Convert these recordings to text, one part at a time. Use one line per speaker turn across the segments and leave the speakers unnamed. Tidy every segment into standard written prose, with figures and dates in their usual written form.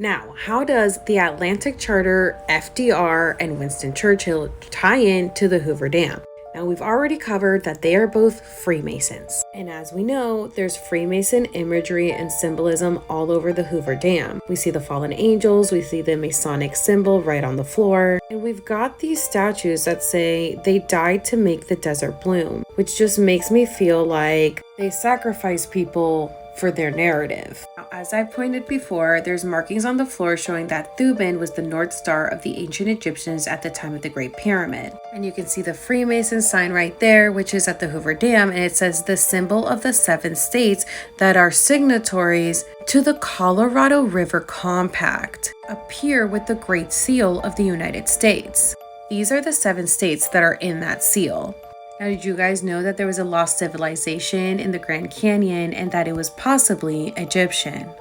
Now, how does the Atlantic Charter, FDR, and Winston Churchill tie in to the Hoover Dam? Now, we've already covered that they are both Freemasons. And as we know, there's Freemason imagery and symbolism all over the Hoover Dam. We see the fallen angels, we see the Masonic symbol right on the floor, and we've got these statues that say they died to make the desert bloom, which just makes me feel like they sacrifice people for their narrative. Now, as I've pointed before, there's markings on the floor showing that Thuban was the North Star of the ancient Egyptians at the time of the Great Pyramid. And you can see the Freemason sign right there, which is at the Hoover Dam, and it says the symbol of the 7 states that are signatories to the Colorado River Compact appear with the Great Seal of the United States. These are the 7 states that are in that seal. Now, did you guys know that there was a lost civilization in the Grand Canyon and that it was possibly Egyptian?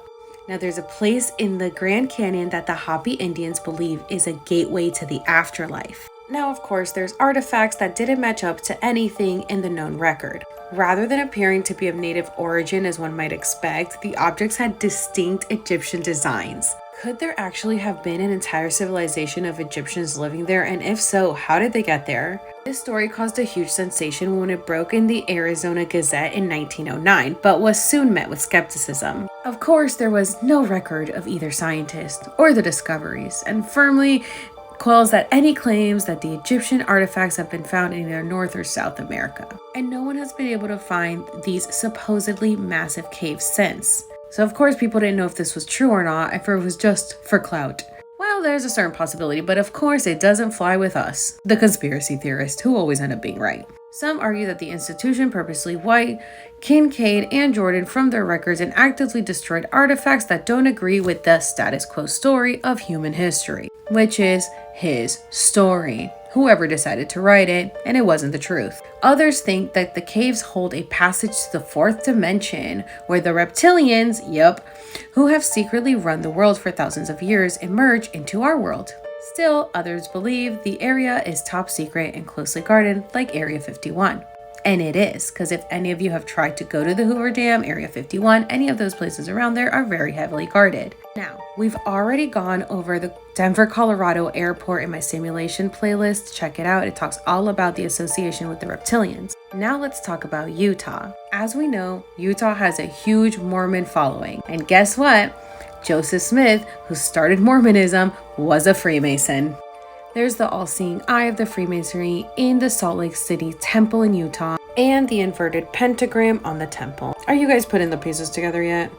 Now, there's a place in the Grand Canyon that the Hopi Indians believe is a gateway to the afterlife. Now, of course, there's artifacts that didn't match up to anything in the known record. Rather than appearing to be of native origin as one might expect, the objects had distinct Egyptian designs. Could there actually have been an entire civilization of Egyptians living there? And if so, how did they get there? This story caused a huge sensation when it broke in the Arizona Gazette in 1909, but was soon met with skepticism. Of course, there was no record of either scientist or the discoveries, and firmly quells that any claims that the Egyptian artifacts have been found in either North or South America. And no one has been able to find these supposedly massive caves since. So of course people didn't know if this was true or not, if it was just for clout. Well, there's a certain possibility, but of course it doesn't fly with us, the conspiracy theorists, who always end up being right. Some argue that the institution purposely wiped Kincaid and Jordan from their records and actively destroyed artifacts that don't agree with the status quo story of human history, which is his story. Whoever decided to write it, and it wasn't the truth. Others think that the caves hold a passage to the 4th dimension, where the reptilians, who have secretly run the world for thousands of years, emerge into our world. Still, others believe the area is top secret and closely guarded like Area 51. And it is, because if any of you have tried to go to the Hoover Dam, Area 51, any of those places around there are very heavily guarded. Now, we've already gone over the Denver, Colorado airport in my simulation playlist. Check it out. It talks all about the association with the reptilians. Now let's talk about Utah. As we know, Utah has a huge Mormon following. And guess what? Joseph Smith, who started Mormonism, was a Freemason. There's the all-seeing eye of the Freemasonry in the Salt Lake City temple in Utah and the inverted pentagram on the temple. Are you guys putting the pieces together yet?